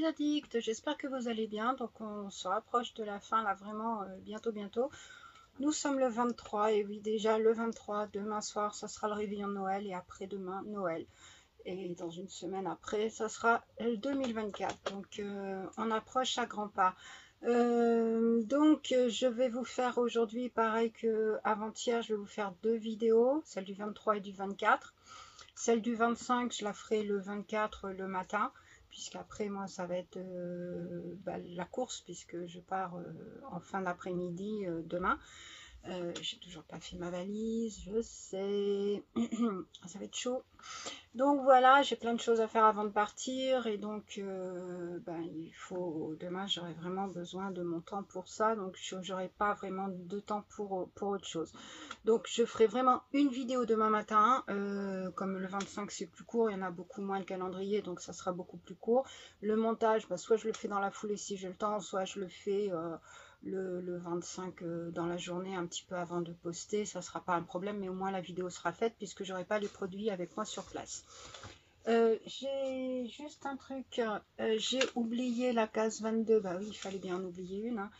les addicts, j'espère que vous allez bien. Donc on se rapproche de la fin là, vraiment bientôt. Nous sommes le 23 et oui, déjà le 23, demain soir ça sera le réveillon de Noël et après-demain Noël. Et dans une semaine après ça sera le 2024. Donc on approche à grands pas. Je vais vous faire aujourd'hui pareil que avant-hier, je vais vous faire deux vidéos, celle du 23 et du 24. Celle du 25, je la ferai le 24 le matin, puisqu'après moi ça va être la course, puisque je pars en fin d'après-midi demain. J'ai toujours pas fait ma valise, je sais, ça va être chaud. Donc voilà, j'ai plein de choses à faire avant de partir et donc il faut, demain j'aurai vraiment besoin de mon temps pour ça, donc j'aurai pas vraiment de temps pour autre chose. Donc je ferai vraiment une vidéo demain matin, comme le 25 c'est plus court, il y en a beaucoup moins le calendrier, donc ça sera beaucoup plus court. Le montage, soit je le fais dans la foulée si j'ai le temps, soit je le fais le 25 dans la journée un petit peu avant de poster, ça sera pas un problème, mais au moins la vidéo sera faite puisque j'aurai pas les produits avec moi sur place. J'ai juste un truc, j'ai oublié la case 22, bah oui il fallait bien en oublier une, hein.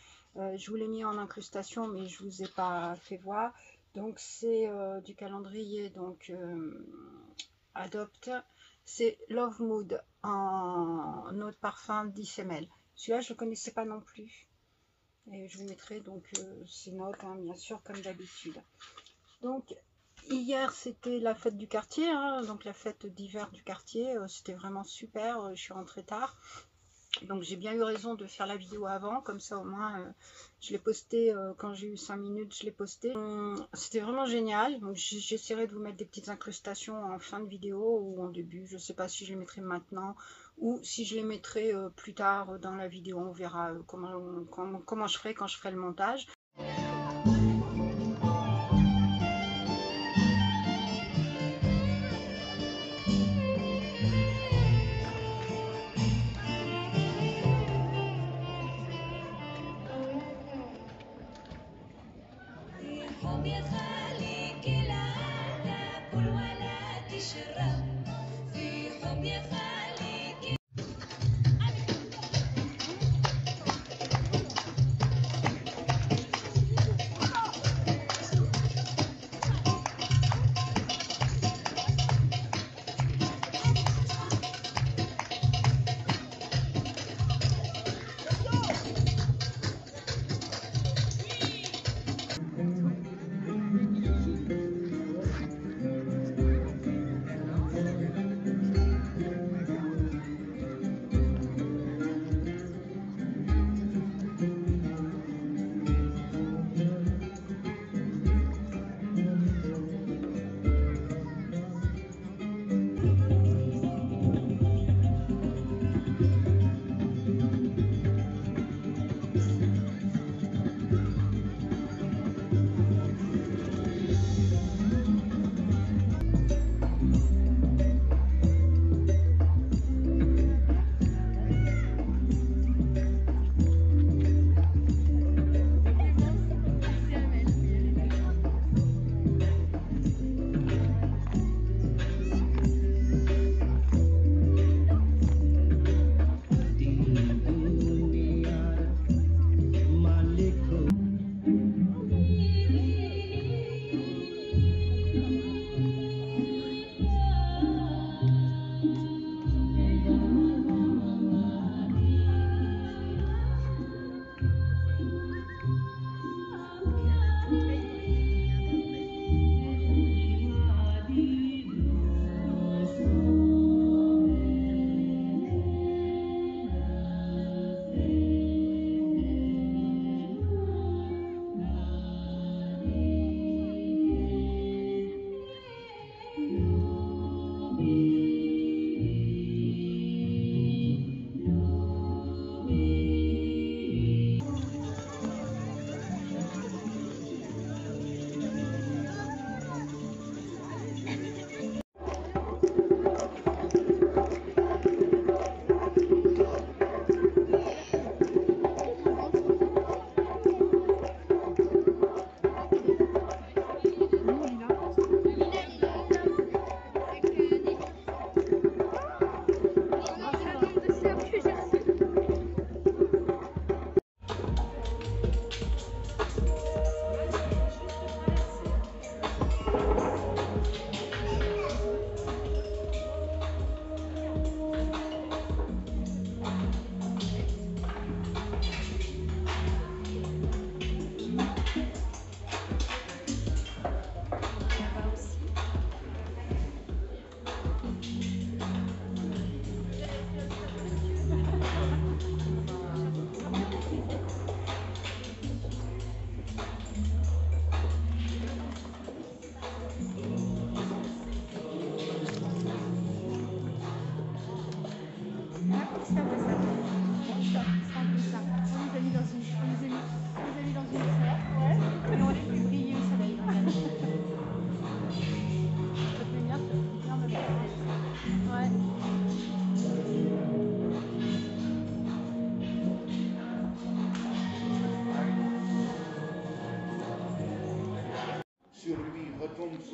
Je vous l'ai mis en incrustation mais je vous ai pas fait voir. Donc c'est du calendrier, donc Adopt, c'est Love Mood en eau de parfum 10 ml. Celui-là je ne connaissais pas non plus. Et je vous mettrai donc ces notes, hein, bien sûr, comme d'habitude. Donc, hier, c'était la fête du quartier, hein, donc la fête d'hiver du quartier. C'était vraiment super. Je suis rentrée tard. Donc, j'ai bien eu raison de faire la vidéo avant. Comme ça, au moins, je l'ai posté quand j'ai eu 5 minutes. Je l'ai posté. C'était vraiment génial. Donc, j'essaierai de vous mettre des petites incrustations en fin de vidéo ou en début. Je ne sais pas si je les mettrai maintenant ou si je les mettrai plus tard dans la vidéo. On verra comment je ferai quand je ferai le montage.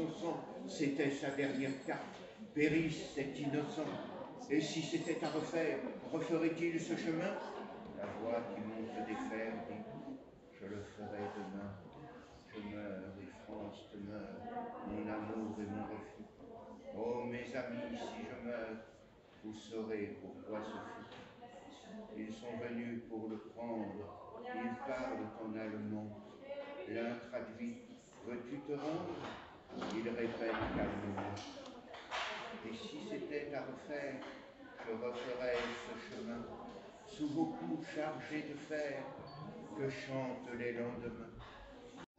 son sang, c'était sa dernière carte. Périsse cet innocent. Et si c'était à refaire, referait-il ce chemin? La voix qui monte des fers dit, je le ferai demain. Je meurs et France demeure, mon amour et mon refus. Oh mes amis, si je meurs, vous saurez pourquoi ce fut. Ils sont venus pour le prendre, ils parlent en allemand. L'un traduit, veux-tu te rendre? Il répète calmement. Et si c'était à refaire, je referais ce chemin, sous vos coups chargés de fer, que chantent les lendemains.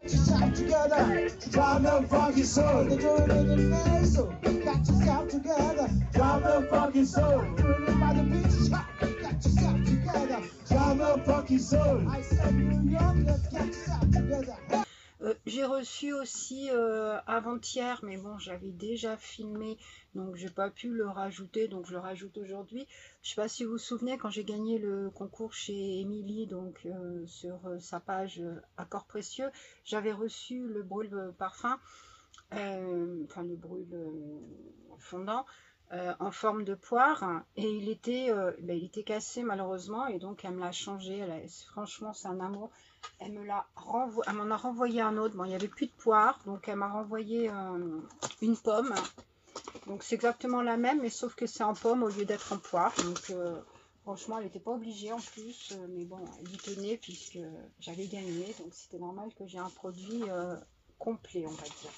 Yourself together, drive the funky soul. They do it in the face, so got yourself together, drive the funky soul. Do it by the beach, got yourself together, drive the funky soul. I said New York, let's get yourself together. J'ai reçu aussi avant-hier, mais bon, j'avais déjà filmé, donc j'ai pas pu le rajouter, donc je le rajoute aujourd'hui. Je sais pas si vous vous souvenez, quand j'ai gagné le concours chez Émilie, donc sur sa page Accords Précieux, j'avais reçu le brûle parfum, enfin le brûle fondant, en forme de poire, et il était cassé malheureusement, et donc elle me l'a changé. Franchement, c'est un amour. Elle m'en a renvoyé un autre. Bon, il n'y avait plus de poire, donc elle m'a renvoyé une pomme. Donc c'est exactement la même, mais sauf que c'est en pomme au lieu d'être en poire. Donc franchement, elle n'était pas obligée en plus, mais bon, elle y tenait puisque j'avais gagné. Donc c'était normal que j'ai un produit complet, on va dire.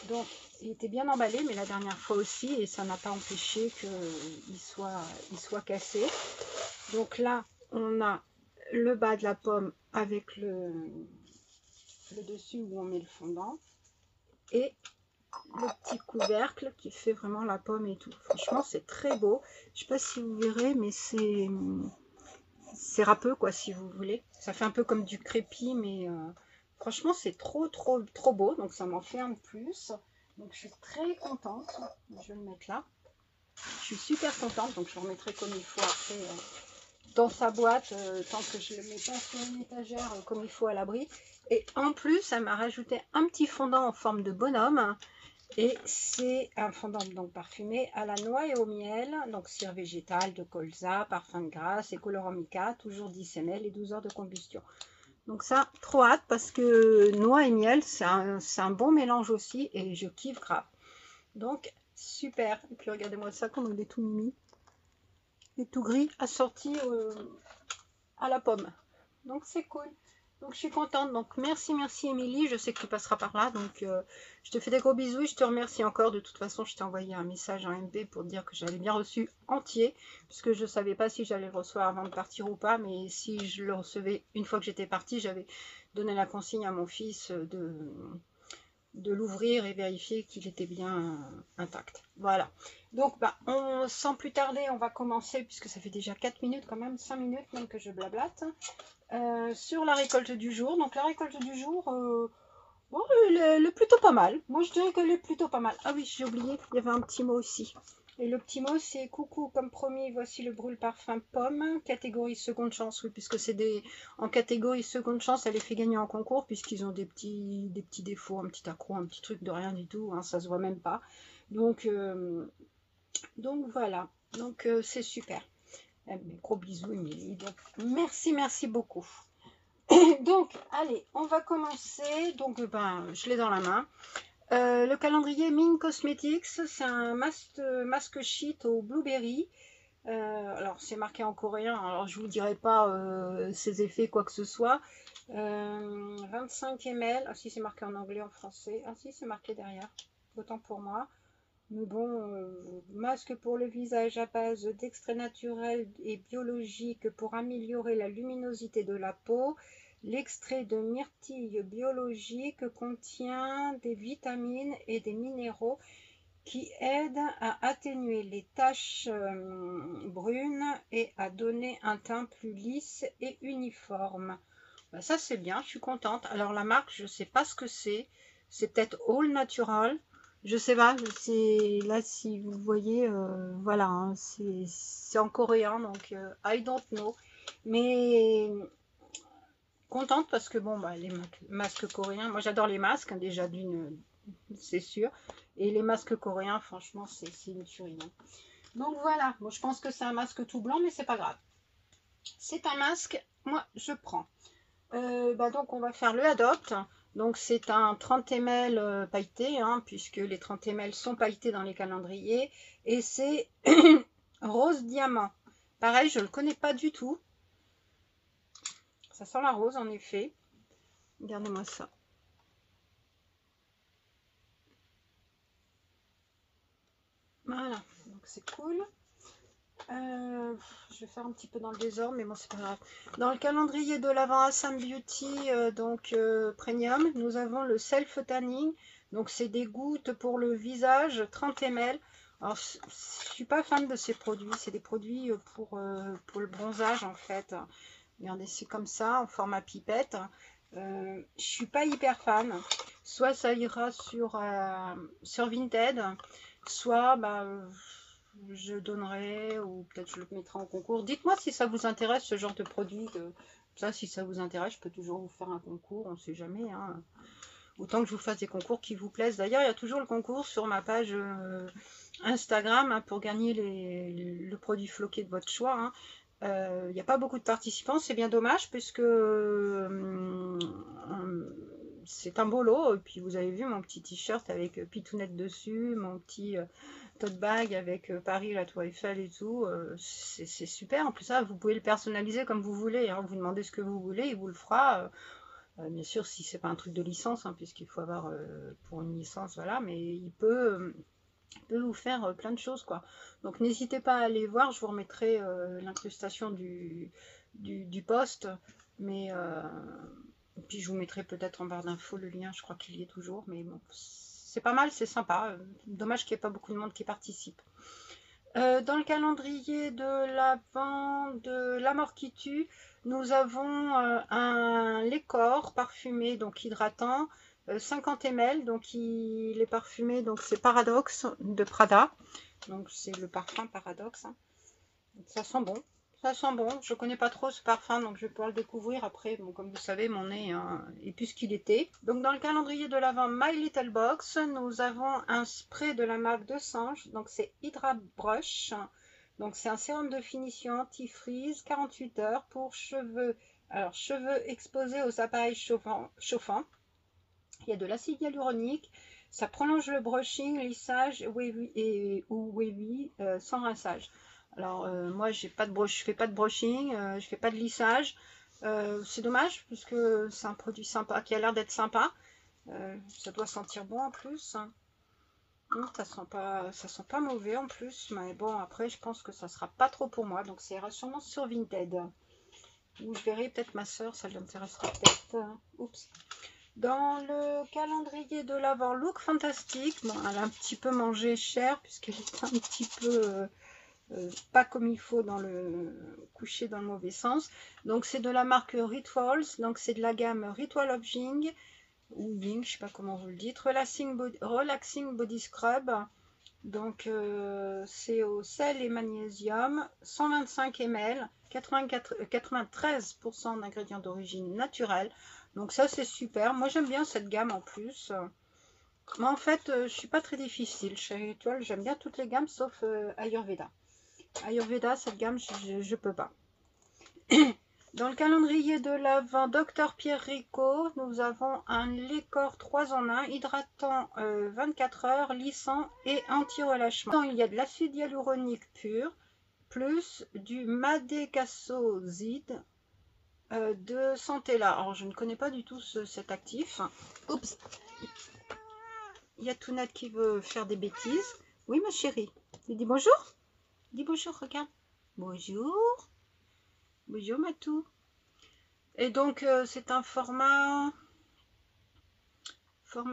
Donc il était bien emballé, mais la dernière fois aussi, et ça n'a pas empêché qu'il soit cassé. Donc là, on a le bas de la pomme avec le dessus où on met le fondant, et le petit couvercle qui fait vraiment la pomme et tout. Franchement, c'est très beau. Je sais pas si vous verrez, mais c'est râpeux, quoi, si vous voulez. Ça fait un peu comme du crépi, mais franchement, c'est trop beau. Donc ça m'en fait un de plus. Donc je suis très contente. Je vais le mettre là. Je suis super contente, donc je le remettrai comme il faut après dans sa boîte, tant que je le mets pas sur une étagère comme il faut à l'abri. Et en plus, elle m'a rajouté un petit fondant en forme de bonhomme. Et c'est un fondant donc parfumé à la noix et au miel, donc cire végétale, de colza, parfum de grâce et colorant mica, toujours 10 ml et 12 heures de combustion. Donc ça, trop hâte, parce que noix et miel, c'est un bon mélange aussi, et je kiffe grave. Donc super. Et puis regardez-moi ça, comme il est tout mimi. Et tout gris, assorti à la pomme. Donc c'est cool. Donc je suis contente. Donc merci Émilie. Je sais que tu passeras par là. Donc je te fais des gros bisous et je te remercie encore. De toute façon, je t'ai envoyé un message en MP pour dire que j'avais bien reçu entier. Puisque je ne savais pas si j'allais le recevoir avant de partir ou pas. Mais si je le recevais une fois que j'étais partie, j'avais donné la consigne à mon fils de l'ouvrir et vérifier qu'il était bien intact. Voilà. Donc, sans plus tarder, on va commencer, puisque ça fait déjà 4 minutes quand même, 5 minutes même que je blablate, sur la récolte du jour. Donc, la récolte du jour, bon, elle est plutôt pas mal. Moi, je dirais qu'elle est plutôt pas mal. Ah oui, j'ai oublié, il y avait un petit mot aussi. Et le petit mot, c'est coucou, comme promis, voici le brûle parfum pomme, catégorie seconde chance. Oui, puisque c'est en catégorie seconde chance, elle les fait gagner en concours, puisqu'ils ont des petits défauts, un petit accroc, un petit truc de rien du tout, hein, ça se voit même pas. Donc voilà, donc c'est super. Mes gros bisous, Émilie. Donc merci beaucoup. Donc allez, on va commencer. Donc je l'ai dans la main. Le calendrier Ming Cosmetics, c'est un masque sheet au blueberry. Alors c'est marqué en coréen, alors je vous dirai pas ses effets, quoi que ce soit. 25 ml. Ah si, c'est marqué en anglais, en français. Ah si, c'est marqué derrière. Autant pour moi. Mais bon, masque pour le visage à base d'extrait naturel et biologique pour améliorer la luminosité de la peau. L'extrait de myrtille biologique contient des vitamines et des minéraux qui aident à atténuer les taches brunes et à donner un teint plus lisse et uniforme. Ça c'est bien, je suis contente. Alors la marque, je ne sais pas ce que c'est. C'est peut-être All Natural. Je sais pas, là si vous voyez, voilà, hein, c'est en coréen, donc I don't know. Mais contente parce que bon, les masques coréens, moi j'adore les masques, hein, déjà d'une c'est sûr. Et les masques coréens, franchement, c'est une tuerie. Hein. Donc voilà, bon, je pense que c'est un masque tout blanc, mais c'est pas grave. C'est un masque, moi je prends. Donc on va faire le Adopt. Donc c'est un 30 ml pailleté, hein, puisque les 30 ml sont pailletés dans les calendriers. Et c'est rose diamant. Pareil, je ne le connais pas du tout. Ça sent la rose en effet. Regardez-moi ça. Voilà, donc c'est cool. Je vais faire un petit peu dans le désordre, mais bon, c'est pas grave. Dans le calendrier de l'Avent Assam Beauty, Premium, nous avons le Self Tanning. Donc, c'est des gouttes pour le visage, 30 ml. Alors, je suis pas fan de ces produits. C'est des produits pour le bronzage, en fait. Regardez, c'est comme ça, en format pipette. Je suis pas hyper fan. Soit ça ira sur Vinted, soit je donnerai ou peut-être je le mettrai en concours. Dites-moi si ça vous intéresse ce genre de produit. Ça, si ça vous intéresse, je peux toujours vous faire un concours, on ne sait jamais. Hein. Autant que je vous fasse des concours qui vous plaisent. D'ailleurs, il y a toujours le concours sur ma page Instagram hein, pour gagner le produit floqué de votre choix. Hein. Il n'y a pas beaucoup de participants, c'est bien dommage puisque c'est un beau lot. Et puis vous avez vu mon petit t-shirt avec Pitounette dessus, mon petit tote bag avec Paris, la Tour Eiffel et tout. C'est super. En plus, ça, vous pouvez le personnaliser comme vous voulez. Hein. Vous demandez ce que vous voulez, il vous le fera. Bien sûr, si c'est pas un truc de licence, hein, puisqu'il faut avoir pour une licence, voilà. Mais il peut vous faire plein de choses, quoi. Donc n'hésitez pas à aller voir. Je vous remettrai l'incrustation du post. Mais puis je vous mettrai peut-être en barre d'infos le lien. Je crois qu'il y est toujours. Mais bon, c'est pas mal, c'est sympa. Dommage qu'il n'y ait pas beaucoup de monde qui participe. Dans le calendrier de l'Avent de La Mort qui tue, nous avons un lait corps parfumé, donc hydratant, 50 ml, donc il est parfumé, donc c'est Paradoxe de Prada, donc c'est le parfum Paradoxe. Hein. Ça sent bon. Ça sent bon, je connais pas trop ce parfum, donc je vais pouvoir le découvrir après. Bon, comme vous savez, mon nez est plus ce qu'il était. Donc dans le calendrier de l'Avent My Little Box, nous avons un spray de la marque de Sange, donc c'est Hydra Brush. Donc c'est un sérum de finition anti-freeze, 48 heures pour cheveux. Alors cheveux exposés aux appareils chauffants. Il y a de l'acide hyaluronique, ça prolonge le brushing, lissage wavy ou wavy sans rinçage. Alors moi je fais pas de brushing, je fais pas de lissage. C'est dommage puisque c'est un produit sympa qui a l'air d'être sympa. Ça doit sentir bon en plus. Ça sent pas mauvais en plus. Mais bon après je pense que ça sera pas trop pour moi. Donc ça ira sûrement sur Vinted. Ou je verrai peut-être ma soeur, ça l'intéressera peut-être. Oups. Dans le calendrier de l'Avent Look Fantastique, bon, elle a un petit peu mangé cher puisqu'elle est un petit peu pas comme il faut dans le coucher dans le mauvais sens. Donc c'est de la marque Rituals, donc c'est de la gamme Ritual of Jing ou Ying, je sais pas comment vous le dites, Relaxing Body Scrub. Donc c'est au sel et magnésium, 125 ml, 93% d'ingrédients d'origine naturelle. Donc ça c'est super. Moi j'aime bien cette gamme en plus. Moi en fait je suis pas très difficile chez Ritual, j'aime bien toutes les gammes sauf Ayurveda. Ayurveda, cette gamme, je peux pas. Dans le calendrier de l'Avent Dr Pierre Rico, nous avons un lait corps 3 en 1, hydratant 24 heures, lissant et anti-relâchement. Il y a de l'acide hyaluronique pur, plus du madécassoside de Santella. Alors, je ne connais pas du tout cet actif. Oups. Il y a Tounette qui veut faire des bêtises. Oui, ma chérie. Tu dis bonjour? Dis bonjour, regarde. Bonjour. Bonjour Matou. Et donc c'est un format. Bon,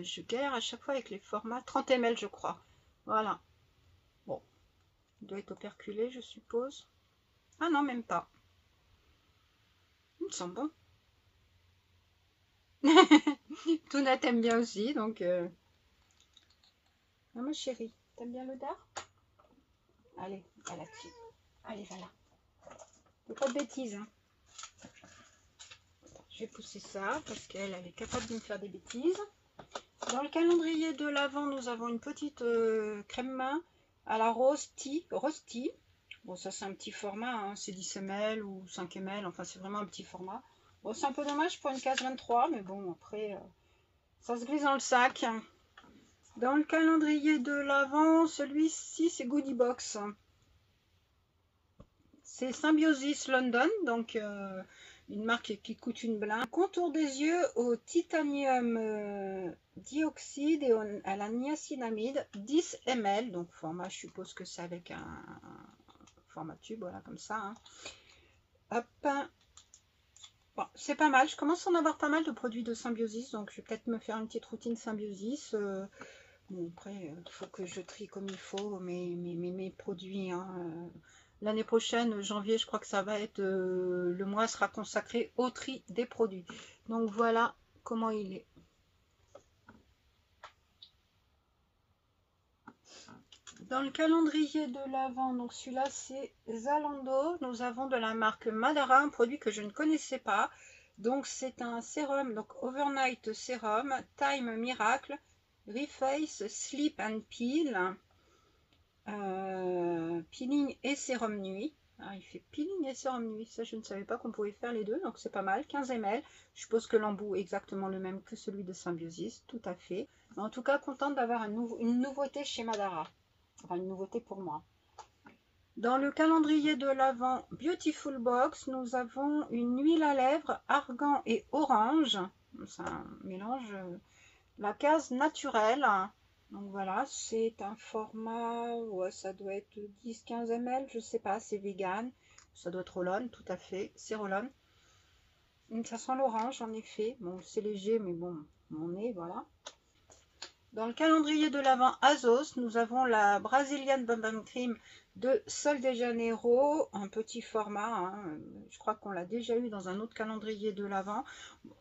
je galère à chaque fois avec les formats. 30 ml je crois. Voilà. Bon. Il doit être operculé je suppose. Ah non, même pas. Il sent bon. Touna t'aime bien aussi, donc. Ah ma chérie, t'aimes bien l'odeur? Allez, va là-dessus. Allez, va là. Fais pas de bêtises, hein. Je vais pousser ça parce qu'elle est capable de me faire des bêtises. Dans le calendrier de l'Avent, nous avons une petite crème main à la rose tea. Bon, ça c'est un petit format, hein, c'est 10 ml ou 5 ml, enfin c'est vraiment un petit format. Bon, c'est un peu dommage pour une case 23, mais bon, après, ça se glisse dans le sac. Dans le calendrier de l'Avent, celui-ci c'est Goodie Box. C'est Symbiosis London, donc une marque qui coûte une blinde. Contour des yeux au titanium dioxyde et à la niacinamide, 10 ml, donc format, je suppose que c'est avec un format tube, voilà, comme ça. Hein. Hop. Bon, c'est pas mal, je commence à en avoir pas mal de produits de Symbiosis, donc je vais peut-être me faire une petite routine Symbiosis. Bon, après, il faut que je trie comme il faut mes produits. Hein. L'année prochaine, janvier, je crois que ça va être, le mois sera consacré au tri des produits. Donc voilà comment il est. Dans le calendrier de l'Avent, donc celui-là c'est Zalando, nous avons de la marque Madara, un produit que je ne connaissais pas. Donc c'est un sérum, donc Overnight Sérum, Time Miracle, Reface, Sleep and Peel, peeling et sérum nuit. Ah, il fait peeling et sérum nuit, ça je ne savais pas qu'on pouvait faire les deux, donc c'est pas mal, 15 ml. Je suppose que l'embout est exactement le même que celui de Symbiosis, tout à fait. Mais en tout cas, contente d'avoir une nouveauté chez Madara. Enfin, une nouveauté pour moi. Dans le calendrier de l'Avent Beautiful Box, nous avons une huile à lèvres argan et orange. C'est un mélange. La case naturelle. Donc voilà, c'est un format, ouais, ça doit être 10-15 ml, je sais pas, c'est vegan. Ça doit être Rollon, tout à fait, c'est Rollon. Ça sent l'orange en effet. Bon, c'est léger, mais bon, mon nez, voilà. Dans le calendrier de l'Avent Azos, nous avons la Brazilian Bum Bum Cream de Sol de Janeiro, en petit format. Hein. Je crois qu'on l'a déjà eu dans un autre calendrier de l'Avent.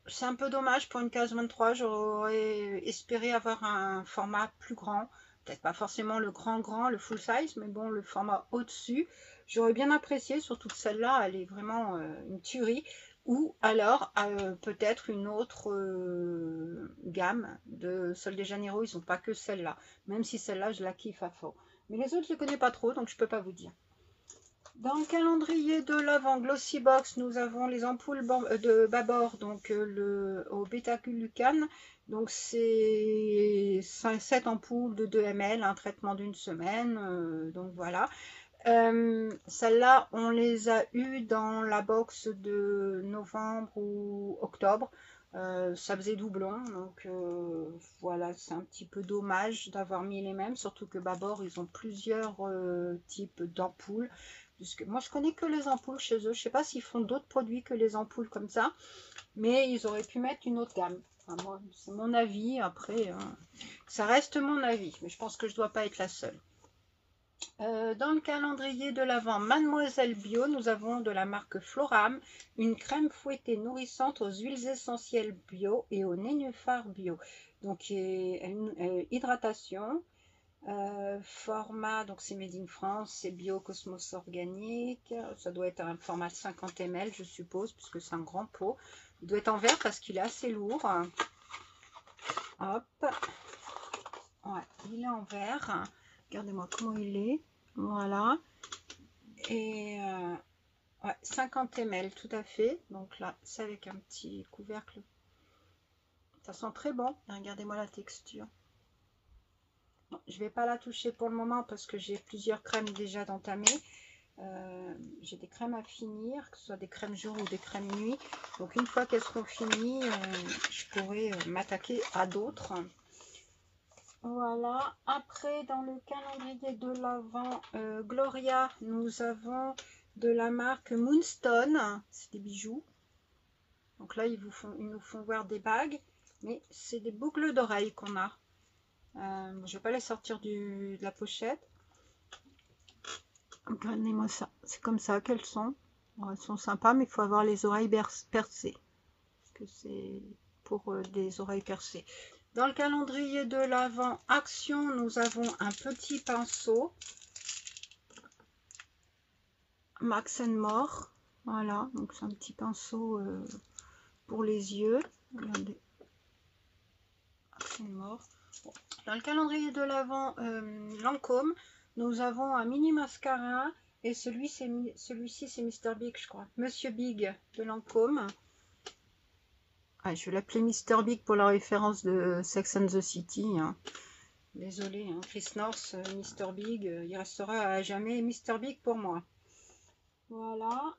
C'est un peu dommage pour une case 23. J'aurais espéré avoir un format plus grand. Peut-être pas forcément le grand, le full size, mais bon, le format au-dessus. J'aurais bien apprécié, surtout que celle-là, elle est vraiment une tuerie. Ou alors peut-être une autre gamme de Sol de Janeiro, ils n'ont pas que celle-là, même si celle-là je la kiffe à fond. Mais les autres je ne les connais pas trop, donc je ne peux pas vous dire. Dans le calendrier de l'Avent Glossy Box, nous avons les ampoules de Babor, donc au bêta-glucane. Donc c'est 7 ampoules de 2 ml, un traitement d'une semaine, donc voilà. Celles-là, on les a eues dans la box de novembre ou octobre. Ça faisait doublon, donc voilà, c'est un petit peu dommage d'avoir mis les mêmes, surtout que Babor, ils ont plusieurs types d'ampoules. Moi, je connais que les ampoules chez eux. Je sais pas s'ils font d'autres produits que les ampoules comme ça, mais ils auraient pu mettre une autre gamme. Enfin, moi, c'est mon avis. Après, ça reste mon avis, mais je pense que je dois pas être la seule. Dans le calendrier de l'Avent Mademoiselle Bio, nous avons de la marque Floram une crème fouettée nourrissante aux huiles essentielles bio et au nénuphar bio. Donc hydratation, format, donc c'est Made in France, c'est bio Cosmos organique, ça doit être un format 50 ml je suppose, puisque c'est un grand pot. Il doit être en verre parce qu'il est assez lourd. Hop, ouais, il est en verre. Regardez-moi comment il est. Voilà. Et ouais, 50 ml tout à fait. Donc là, c'est avec un petit couvercle. Ça sent très bon. Regardez-moi la texture. Bon, je ne vais pas la toucher pour le moment parce que j'ai plusieurs crèmes déjà d'entamer. J'ai des crèmes à finir, que ce soit des crèmes jour ou des crèmes nuit. Donc une fois qu'elles seront finies, je pourrai m'attaquer à d'autres. Voilà, après dans le calendrier de l'Avent Gloria, nous avons de la marque Moonstone, c'est des bijoux. Donc là, ils nous font voir des bagues, mais c'est des boucles d'oreilles qu'on a. Je ne vais pas les sortir de la pochette. Regardez-moi ça, c'est comme ça qu'elles sont. Bon, elles sont sympas, mais il faut avoir les oreilles percées. Parce que c'est pour des oreilles percées. Dans le calendrier de l'Avent Action, nous avons un petit pinceau Max & More. Voilà, donc c'est un petit pinceau pour les yeux. Regardez. c'est mort. Bon. Dans le calendrier de l'Avent Lancôme, nous avons un mini mascara et celui-ci c'est Mr Big, je crois. Monsieur Big de Lancôme. Ah, je vais l'appeler Mr Big pour la référence de Sex and the City. Hein. Désolé, hein. Chris North, Mr Big, il restera à jamais Mr Big pour moi. Voilà.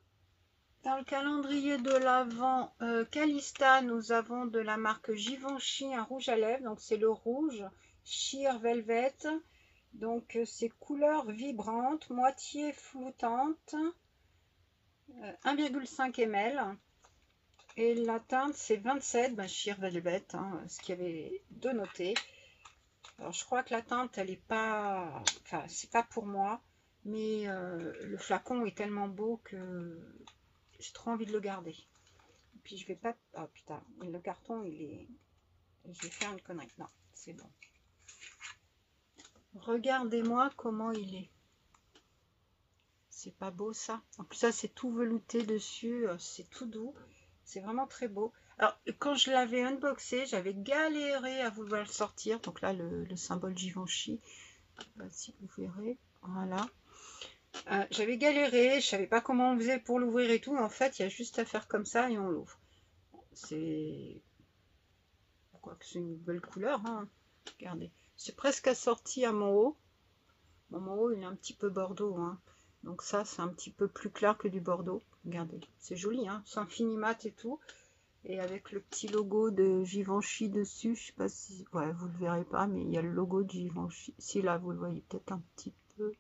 Dans le calendrier de l'Avent Calista, nous avons de la marque Givenchy un rouge à lèvres. Donc c'est le rouge Sheer Velvet. Donc c'est couleur vibrante, moitié flottante, 1,5 ml. Et la teinte c'est 27, Sheer Velvet, hein, ce qu'il y avait de noté. Alors je crois que la teinte elle est pas, enfin c'est pas pour moi, mais le flacon est tellement beau que j'ai trop envie de le garder. Et puis je vais pas, ah putain, le carton il est, je vais faire une connerie, non c'est bon. Regardez-moi comment il est. C'est pas beau ça. En plus ça c'est tout velouté dessus, c'est tout doux. C'est vraiment très beau. Alors quand je l'avais unboxé, j'avais galéré à vouloir le sortir. Donc là le symbole Givenchy. Si vous verrez. Voilà. J'avais galéré, je savais pas comment on faisait pour l'ouvrir et tout. En fait, il y a juste à faire comme ça et on l'ouvre. C'est... Quoique c'est une belle couleur. Hein. Regardez. C'est presque assorti à mon haut. Bon, mon haut il est un petit peu bordeaux. Hein. Donc ça c'est un petit peu plus clair que du bordeaux. Regardez, c'est joli, hein, c'est infinimat et tout. Et avec le petit logo de Givenchy dessus, je sais pas si... Ouais, vous le verrez pas, mais il y a le logo de Givenchy. Si là, vous le voyez peut-être un petit peu.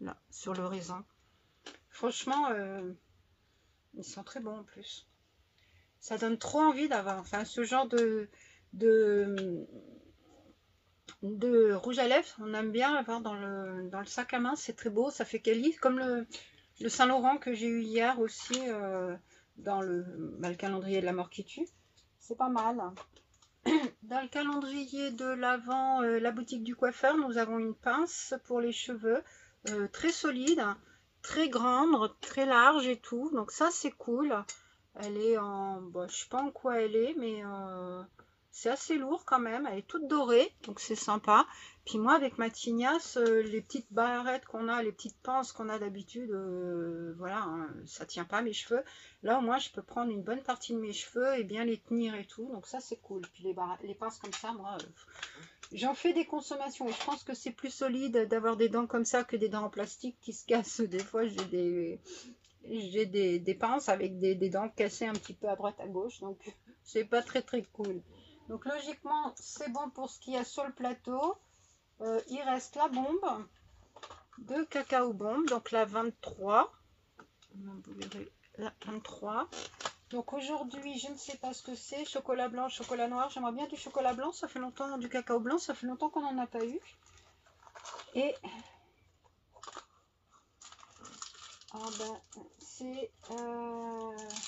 Là, sur le raisin. Franchement, ils sont très bons en plus. Ça donne trop envie d'avoir... Enfin, ce genre de rouge à lèvres, on aime bien avoir dans le sac à main. C'est très beau, ça fait quali. Comme le Saint-Laurent que j'ai eu hier aussi dans le calendrier de la mort qui tue. C'est pas mal. Dans le calendrier de l'Avent, la boutique du coiffeur, nous avons une pince pour les cheveux très solide, très grande, très large et tout. Donc ça c'est cool. Elle est en... Bon, je sais pas en quoi elle est, mais c'est assez lourd quand même. Elle est toute dorée, donc c'est sympa. Puis moi avec ma tignasse, les petites barrettes qu'on a, les petites pinces qu'on a d'habitude, voilà, hein, ça tient pas mes cheveux. Là au moins je peux prendre une bonne partie de mes cheveux et bien les tenir et tout. Donc ça c'est cool. Puis les pinces comme ça, moi... J'en fais des consommations et je pense que c'est plus solide d'avoir des dents comme ça que des dents en plastique qui se cassent. Des fois, j'ai des pinces avec des dents cassées un petit peu à droite à gauche. Donc, c'est pas très très cool. Donc, logiquement, c'est bon pour ce qu'il y a sur le plateau. Il reste la bombe de Cacao Bombe. Donc, la 23. Vous verrez la 23. Donc aujourd'hui, je ne sais pas ce que c'est, chocolat blanc, chocolat noir. J'aimerais bien du chocolat blanc, ça fait longtemps, du cacao blanc, ça fait longtemps qu'on n'en a pas eu. Et ah ben, c'est,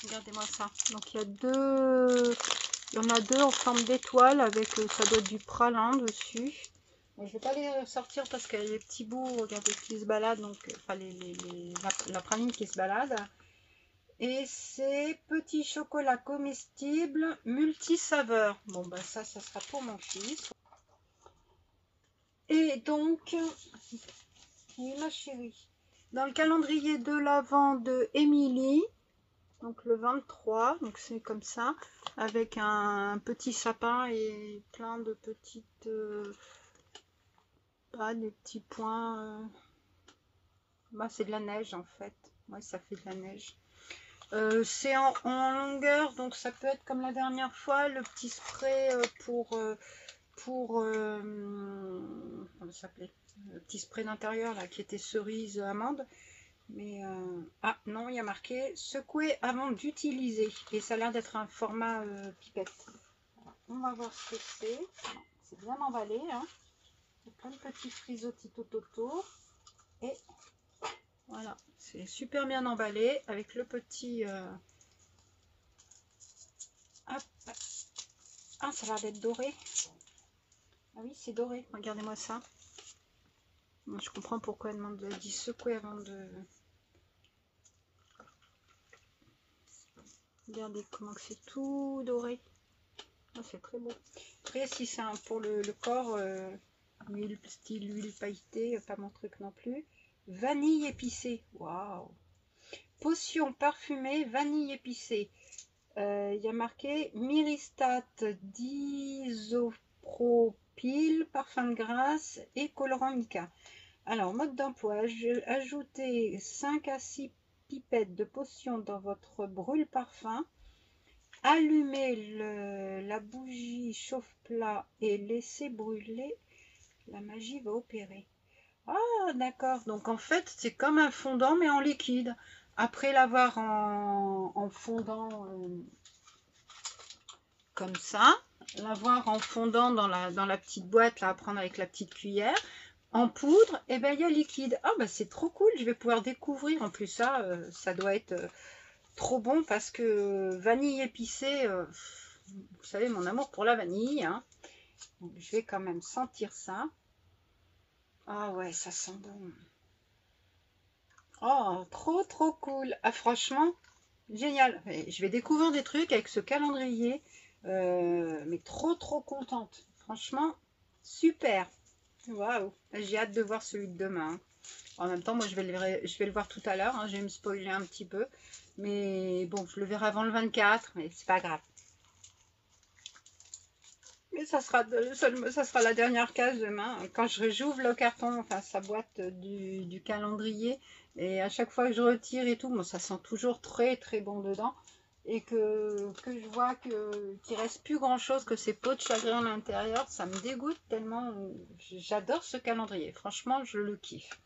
regardez-moi ça. Donc il y en a deux en forme d'étoile avec, ça doit être du pralin dessus. Bon, je ne vais pas les sortir parce qu'il y a les petits bouts, regardez, qui se baladent, donc enfin la praline qui se balade. Et c'est petit chocolat comestible multisaveur. Bon, bah ça sera pour mon fils. Et donc, oui, ma chérie, dans le calendrier de l'Avent de Émilie, donc le 23, donc c'est comme ça, avec un petit sapin et plein de petites, des petits points. Bah, c'est de la neige en fait. Ouais, ça fait de la neige. C'est en longueur, donc ça peut être comme la dernière fois, le petit spray comment ça s'appelait, le petit spray d'intérieur là qui était cerise amande. Mais ah non, il y a marqué secouer avant d'utiliser et ça a l'air d'être un format pipette. Alors, on va voir ce que c'est. C'est bien emballé, hein. Il y a plein de petits frisottis tout autour et voilà, c'est super bien emballé avec le petit hop. Ah, ça a l'air d'être doré. Ah oui, c'est doré. Regardez-moi ça. Moi, je comprends pourquoi elle demande d'y secouer avant de... Regardez comment c'est tout doré. Oh, c'est très beau. Après, si c'est pour le corps, huile, style huile pailletée, pas mon truc non plus. Vanille épicée. Waouh! Potion parfumée, vanille épicée. Il y a marqué Myristate d'isopropyl, parfum de grâce et colorant mica. Alors, mode d'emploi, ajoutez 5 à 6 pipettes de potion dans votre brûle-parfum. Allumez la bougie chauffe-plat et laissez brûler. La magie va opérer. Ah, d'accord. Donc, en fait, c'est comme un fondant, mais en liquide. Après l'avoir en fondant comme ça, l'avoir en fondant dans la petite boîte, là, à prendre avec la petite cuillère, en poudre, et ben il y a liquide. Ah, bah c'est trop cool, je vais pouvoir découvrir. En plus, ça doit être trop bon parce que vanille épicée, vous savez, mon amour pour la vanille, hein. Donc, je vais quand même sentir ça. Ah ouais, ça sent bon. Oh, trop cool. Ah, franchement, génial. Je vais découvrir des trucs avec ce calendrier, mais trop contente. Franchement, super. Waouh. J'ai hâte de voir celui de demain, hein. En même temps, moi, je vais le voir tout à l'heure, hein. Je vais me spoiler un petit peu. Mais bon, je le verrai avant le 24, mais c'est pas grave. Mais ça sera la dernière case demain. Quand j'ouvre le carton, enfin sa boîte du calendrier, et à chaque fois que je retire et tout, bon, ça sent toujours très bon dedans. Et que je vois qu'il reste plus grand chose, que ces pots de chagrin à l'intérieur, ça me dégoûte tellement. J'adore ce calendrier, franchement je le kiffe.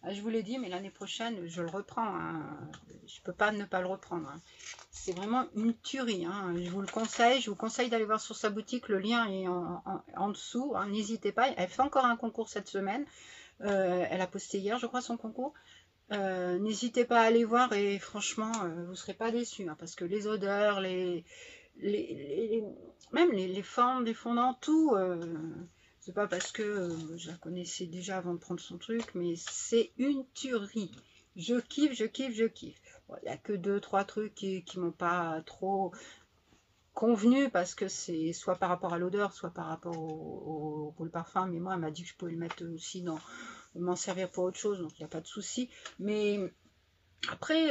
Je vous l'ai dit, mais l'année prochaine je le reprends, hein. Je peux pas ne pas le reprendre, hein. C'est vraiment une tuerie, hein. Je vous conseille d'aller voir sur sa boutique, le lien est en dessous, hein. N'hésitez pas, elle fait encore un concours cette semaine, elle a posté hier je crois son concours. N'hésitez pas à aller voir et franchement, vous ne serez pas déçus, hein, parce que les odeurs, même les formes des fondants, tout, c'est pas parce que je la connaissais déjà avant de prendre son truc, mais c'est une tuerie. Je kiffe. Bon, il n'y a que 2-3 trucs qui m'ont pas trop convenu parce que c'est soit par rapport à l'odeur, soit par rapport au parfum, mais moi elle m'a dit que je pouvais le mettre aussi dans m'en servir pour autre chose, donc il n'y a pas de souci. Mais après,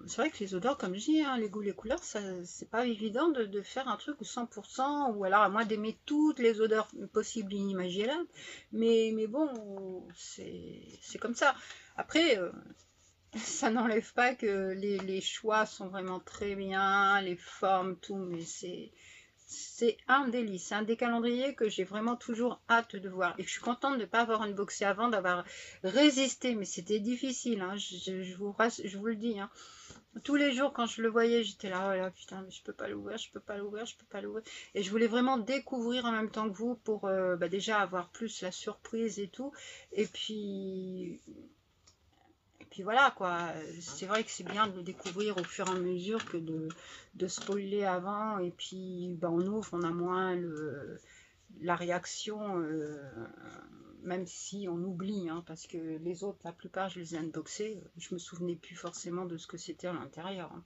c'est vrai que les odeurs, comme je dis, hein, les goûts, les couleurs, c'est pas évident de faire un truc 100%, ou alors à moins d'aimer toutes les odeurs possibles et inimaginables. Mais bon, c'est comme ça. Après, ça n'enlève pas que les choix sont vraiment très bien, les formes, tout, mais c'est un délice, c'est un des calendriers que j'ai vraiment toujours hâte de voir. Et je suis contente de ne pas avoir unboxé avant, d'avoir résisté, mais c'était difficile, hein. Je vous le dis, hein. Tous les jours quand je le voyais, j'étais là, oh là, putain, mais je peux pas l'ouvrir. Et je voulais vraiment découvrir en même temps que vous pour déjà avoir plus la surprise et tout. Et puis voilà quoi, c'est vrai que c'est bien de le découvrir au fur et à mesure que de spoiler avant, et puis on ouvre, on a moins la réaction, même si on oublie, hein, parce que les autres, la plupart je les ai unboxés, je me souvenais plus forcément de ce que c'était à l'intérieur, hein.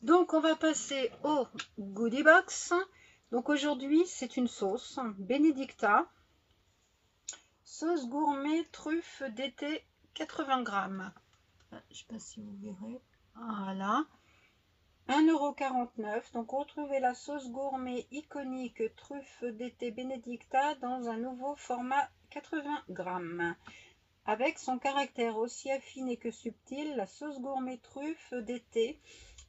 Donc on va passer au goodie box. Donc aujourd'hui c'est une sauce Benedicta, sauce gourmet truffe d'été 80 grammes. Je ne sais pas si vous verrez. Voilà. 1,49 €. Donc retrouvez la sauce gourmet iconique truffe d'été Benedicta dans un nouveau format 80 grammes. Avec son caractère aussi affiné que subtil, la sauce gourmet truffe d'été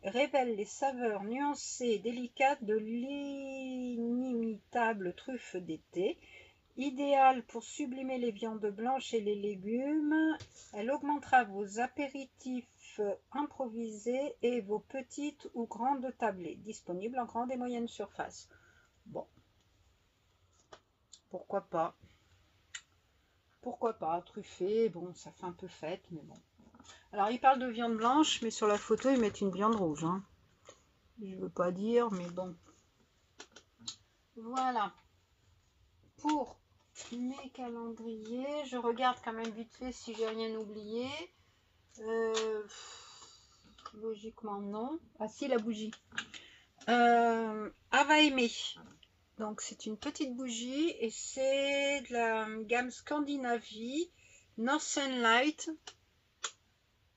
révèle les saveurs nuancées et délicates de l'inimitable truffe d'été. Idéale pour sublimer les viandes blanches et les légumes, elle augmentera vos apéritifs improvisés et vos petites ou grandes tablées. Disponible en grande et moyenne surface. Bon, pourquoi pas. Pourquoi pas, truffé, bon, ça fait un peu fête, mais bon. Alors, ils parlent de viande blanche, mais sur la photo, ils mettent une viande rouge, hein. Je veux pas dire, mais bon. Voilà. Pour mes calendriers, je regarde quand même vite fait si j'ai rien oublié. Logiquement non. Ah si, la bougie. Ava Aimé. Donc c'est une petite bougie et c'est de la gamme Scandinavie Northern Light.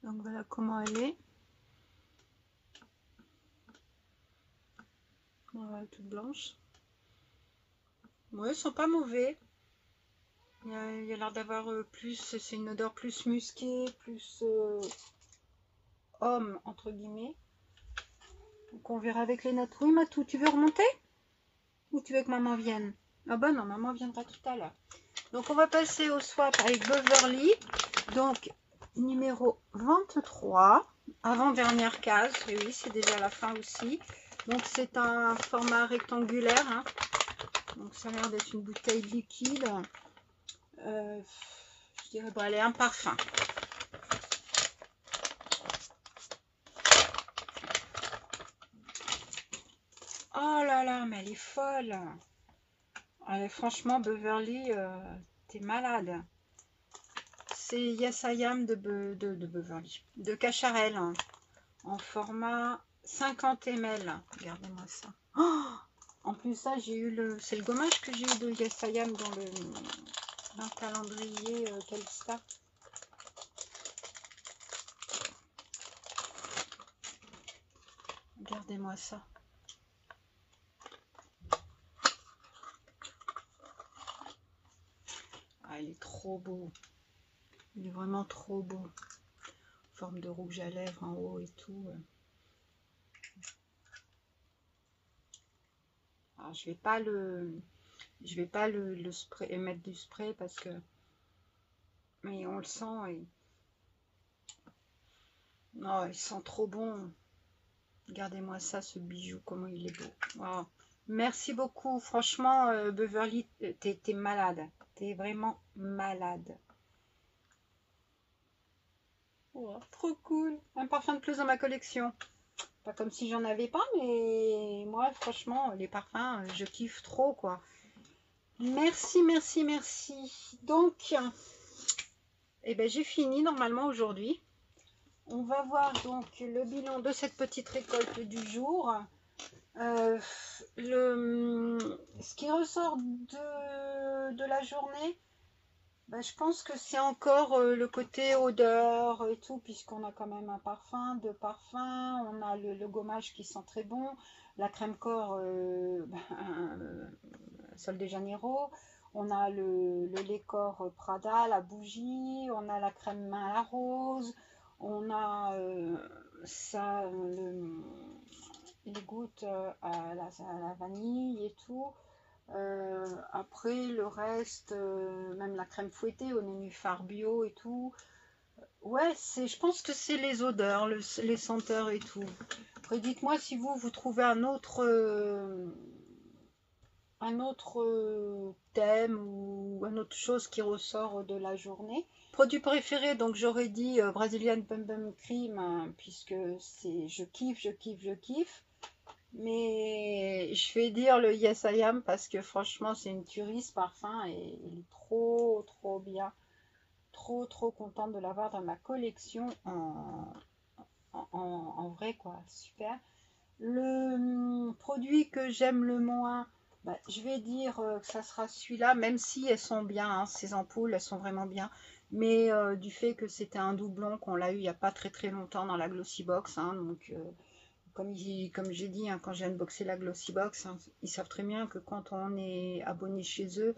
Donc voilà comment elle est. Voilà, toute blanche. Ouais, ils sont pas mauvais. Il y a l'air d'avoir plus, c'est une odeur plus musquée, plus homme entre guillemets. Donc on verra avec les notes. Oui, Matou, tu veux remonter? Ou tu veux que maman vienne? Ah bah non, maman viendra tout à l'heure. Donc on va passer au swap avec Beverly. Donc numéro 23, avant-dernière case. Et oui, c'est déjà la fin aussi. Donc c'est un format rectangulaire. Hein. Donc ça a l'air d'être une bouteille liquide. Je dirais, bon, allez, un parfum. Oh là là, mais elle est folle. Allez, franchement, Beverly, t'es malade. C'est Yes I Am de Beverly, de Cacharel, hein, en format 50 ml. Regardez-moi ça. Oh, en plus, ça, j'ai eu le. C'est le gommage que j'ai eu de Yes I Am dans le calendrier Kelstar. Regardez-moi ça. Ah, il est trop beau. Il est vraiment trop beau. Forme de rouge à lèvres en haut et tout. Alors, je vais pas le spray, mettre du spray parce que, mais on le sent et non, il sent trop bon. Regardez-moi ça, ce bijou, comment il est beau. Wow. Merci beaucoup. Franchement, Beverly, t'es malade. T'es vraiment malade. Oh, trop cool. Un parfum de plus dans ma collection. Pas comme si j'en avais pas, mais moi, franchement, les parfums, je kiffe trop, quoi. Merci, merci, merci. Donc, eh ben, j'ai fini normalement aujourd'hui. On va voir donc le bilan de cette petite récolte du jour. Ce qui ressort de la journée, ben, je pense que c'est encore le côté odeur et tout, puisqu'on a quand même un parfum, deux parfums, on a le gommage qui sent très bon, la crème corps Sol de Janeiro, on a le lait corps Prada, la bougie, on a la crème main à la rose, on a ça, les gouttes à la vanille et tout. Après le reste, même la crème fouettée au nénuphar bio et tout. Ouais, je pense que c'est les odeurs, les senteurs et tout. Après, dites-moi si vous trouvez un autre thème ou une autre chose qui ressort de la journée. Produit préféré, donc j'aurais dit Brazilian Bum Bum Cream, hein, puisque je kiffe, je kiffe, je kiffe. Mais je vais dire le Yes I Am parce que franchement c'est une tuerie ce parfum et il est trop trop bien. Trop trop contente de l'avoir dans ma collection en vrai quoi, super. Le produit que j'aime le moins, bah, je vais dire que ça sera celui-là, même si elles sont bien, hein, ces ampoules, elles sont vraiment bien. Mais du fait que c'était un doublon, qu'on l'a eu il n'y a pas très très longtemps dans la Glossy Box, hein, donc comme j'ai dit, hein, quand j'ai unboxé la Glossy Box, hein, ils savent très bien que quand on est abonné chez eux,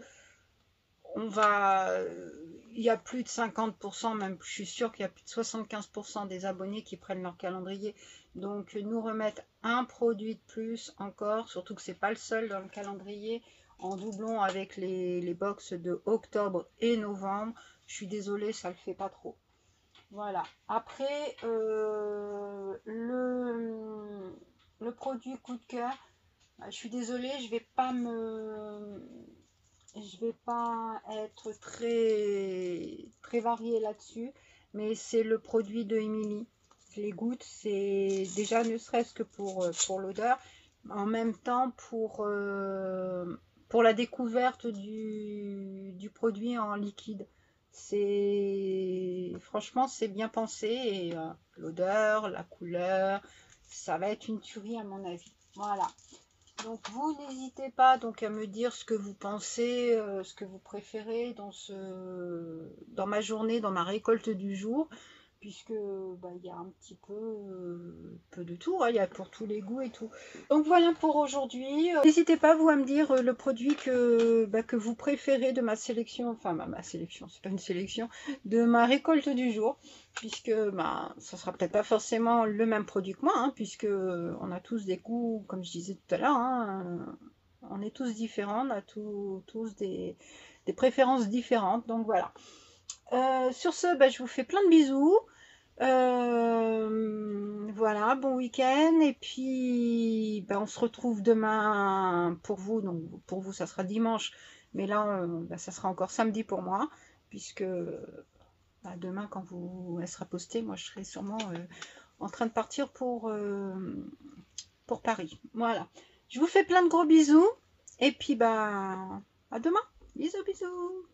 il y a plus de 50%, même je suis sûre qu'il y a plus de 75% des abonnés qui prennent leur calendrier. Donc nous remettre un produit de plus encore, surtout que c'est pas le seul dans le calendrier, en doublon avec les box de octobre et novembre. Je suis désolée, ça le fait pas trop. Voilà. Après, le produit coup de cœur, je suis désolée, je vais pas être très variée là-dessus, mais c'est le produit de Emily. Je les goûte, c'est déjà ne serait-ce que pour l'odeur, en même temps pour la découverte du produit en liquide. Franchement, c'est bien pensé et l'odeur, la couleur, ça va être une tuerie à mon avis. Voilà. Donc vous n'hésitez pas donc à me dire ce que vous pensez, ce que vous préférez dans ma journée, dans ma récolte du jour, puisque bah, il y a un petit peu de tout, hein, il y a pour tous les goûts et tout. Donc voilà pour aujourd'hui. N'hésitez pas vous à me dire le produit que vous préférez de ma sélection, enfin ma sélection, c'est pas une sélection, de ma récolte du jour, puisque bah, ça sera peut-être pas forcément le même produit que moi, hein, puisque on a tous des goûts, comme je disais tout à l'heure, hein, on est tous différents, on a tous des préférences différentes, donc voilà. Sur ce, bah, je vous fais plein de bisous. Voilà, bon week-end. Et puis, bah, on se retrouve demain pour vous. Donc, pour vous, ça sera dimanche. Mais là, bah, ça sera encore samedi pour moi. Puisque bah, demain, quand elle sera postée, moi, je serai sûrement en train de partir pour Paris. Voilà. Je vous fais plein de gros bisous. Et puis, bah, à demain. Bisous, bisous.